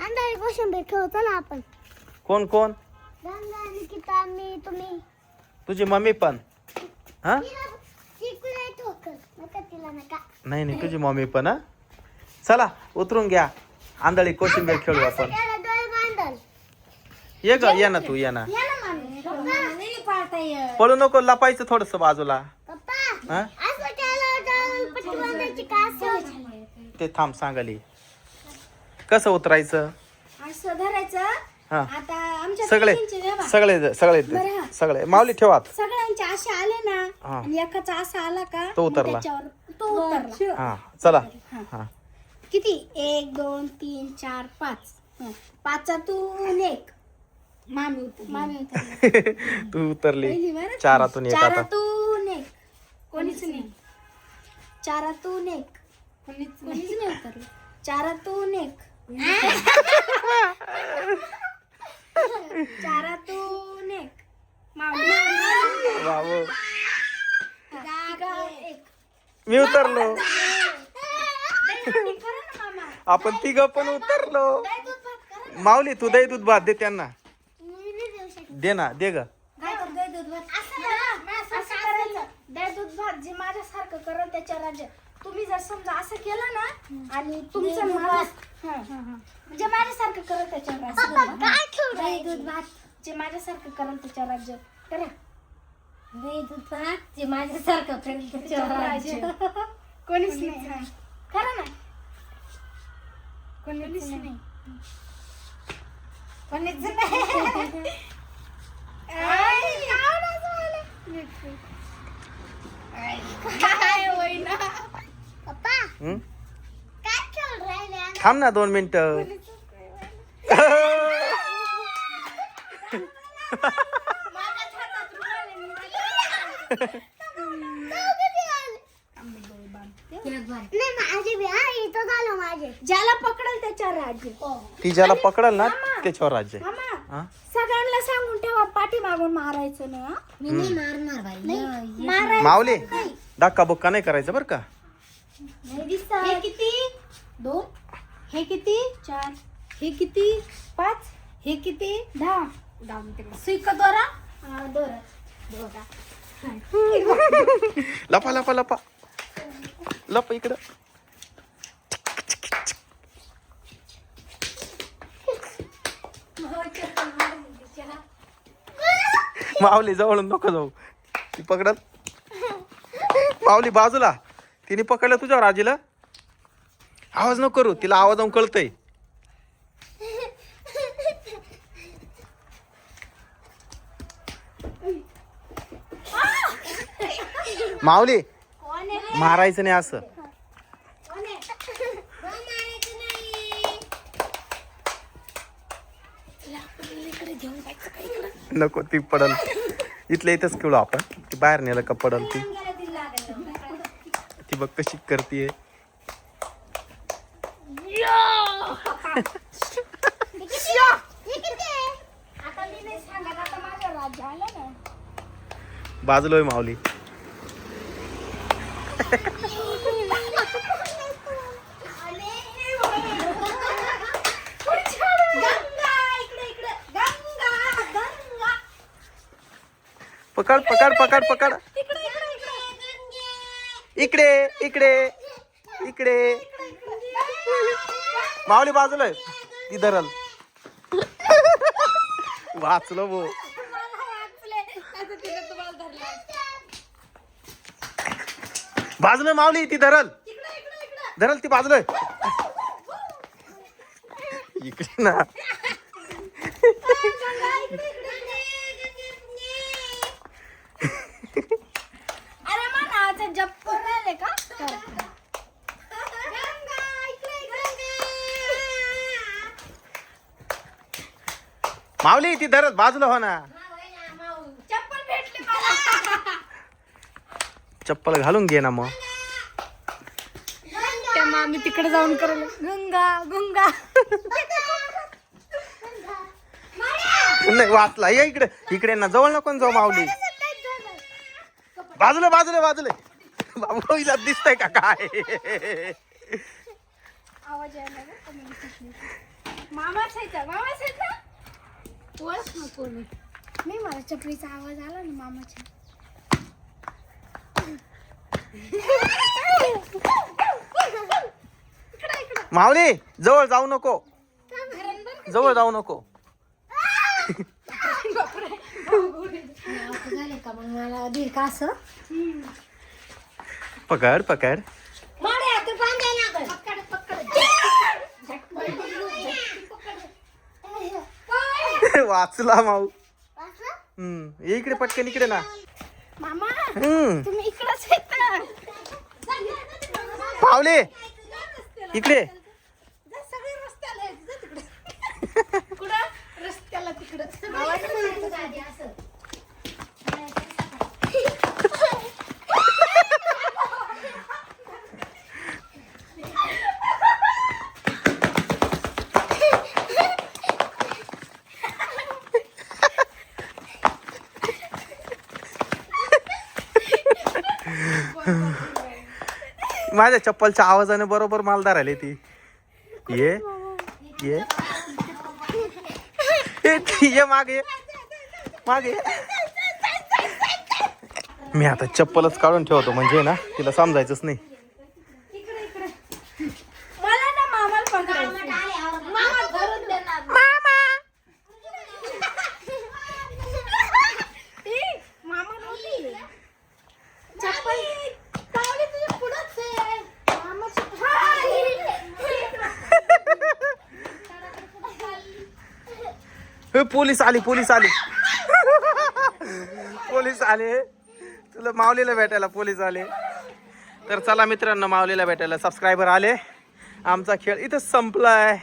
अंधारी कोशिंबीर खेळू चला आपण. कोण कोण? गंगा, निकिता, मी, तुम्ही. तुझी मम्मी पण? हा शिकूया ठोकर नका तिला नका. नाही नाही तुझी मम्मी पण. हा चला उतरून घ्या, आंधळी कोशिंबीर खेळू आपण. त्याला डोळे बांधल. ये ग, ये ना तू, ये ना. या ना मामी. पप्पा पळू नको, लपायचं थोडस बाजूला. पप्पा हा असं केलं डोळे पट्टी बांधायची का असं? ते थांब सांगाली कसं उतरायचं. असं धरायचं. हा आता आमच्या सगळे तिघींचे जे बा- सगळे सगळे बरं, हा. सगळे माऊली ठेवा. सगळ्यांचे असे आले ना हा. आणि एकाचा असा आला का तो उतरला. मग त्याच्यावर तो उतरला. हा चला. हा. हा किती 1 2 3 4 5 पाचातून एक मामी उतरली. तू उतरली. पहिली बरं. चारातून एक आता. चारातून एक कोणीच नाही. चारातून एक कोणीच नाही उतरलं. चारातून एक चारातून एक मामी. बाबू एक मी उतरलो. करा ना मामा. आपण तिघ पण उतरलो. दही दूध भात करा ना. माऊली तू दही दूध भात दे त्यांना. मी नाही देऊ शकत. दे ना, दे ग. काय कर दही दूध भात असं करायचं. दही दूध भात जे माझ्यासारखं करल त्याच्या राज्य. तुम्ही जर समजा असं केलं ना आणि तुमचं म्हणजे माझ्यासारखं करल त्याच्या राज्य. काय खेळू दही दूध भात जे माझ्यासारखं करल त्याच्या राज्य करा. दही दूध भात जे माझ्यासारखं करेल त्याच्यावर राज्य. कोणीच नाही. हा. करा ना. कोणीच नाही. कोणीच नाही. काय होई ना. पप्पा हं? काय खेळून राहिले? थांब ना 2 मिनिटं. नाही माझे बी हा इथं झालं माझे. ज्याला पकडल त्याच्यावर राज्य. ती ज्याला पकडल ना त्याच्यावर राज्य आहे. मामा हा? सगळ्यांना सांगून ठेवा पाठी मागून मारायचं नाही. हा? मी नाही मारणार बाई. मारायचं माऊली धक्का बुक्का नाही करायचं बरं का. नाही दिसत. हे किती 2 हे किती 4 हे किती 5 हे किती 10 सुईक दोरा दोरा दोरा. लपा लपा लपा लप इकडं. माऊली जवळून नको जाऊ, ती पकडल. माऊली बाजूला, तिने पकडलं तुझ्यावर आजीला. आवाज नको करू, तिला आवाजावून कळतंय. माऊली कोण आहे? मारायचं नाही असं. कोण आहे? मारायचं नाही. नको, ती पडल. इथल्या इथंच खेळू आपण. ती बाहेर नेलं का पडल ती. गेला दिला लागेल. ती बघ कशी करतीये. हे किती आहे? आता मी नाही सांगत. आता माझ्या राज्य आलं ना. बाजूला होय माऊली. गंगा इकडे इकडे गंगा गंगा पकड पकड पकड पकड. इकडे इकडे इकडे इकडे इकडे इकडे. माऊली बाजूला आहे. ती धरल. वाचलो भो. बाजूला माऊली, ती धरल. धरल ती बाजूला आहे. इकडे ना. अरे मग नावाचं जप करून राहिले का माऊली ती धरल बाजूला हो ना. चप्पल भेटली मला. चप्पल घालून घे ना मग. त्या मामी तिकडे जाऊन करायला गंगा गंगा. नाही वाचला. ये इकडे इकडे ना, जवळ नको जाऊ माऊली. बाजूला बाजूला बाजूला. बाबू हिला दिसतंय का काय. आवाज यायला मामाच आहे का? मामाच आहे का? ओळख नको मी मला चपलीचा आवाज आला ना मामाच्या. माऊली जवळ जाऊ नको, जवळ जाऊ नको. झाले का मग मला दीड का असं पकड पकड. माड्या तू बांधायला लागल. पकड पकड. वाचला माऊ. वाचलं? ये इकडे पटकन इकडे ना. मामा हम्म तुम्ही इकडंच आहेत ना. माऊली इकडे. सगळे रस्त्याला आहेत. जा तिकडे. कुठं? रस्त्याला तिकडं. आवाज म्हणायचं आधी असं. माझ्या चप्पलच्या आवाजाने बरोबर मालदार आली ती. ये ये ये मागे मागे. मी आता चप्पलच काढून ठेवतो म्हणजे ना तिला समजायचंच नाही. इकडे इकडे. मला ना मामाला पकडायचं. मामा धरून देणार. ए, मामा नव्हती. चप्पल कावली तुझ्या पुढंच आहे. मामाची पोलीस आली पोलीस आली. पोलीस आले तुला माऊलीला भेटायला पोलीस आले. तर चला मित्रांनो माऊलीला भेटायला सबस्क्रायबर आले. आमचा खेळ इथंच संपलाय.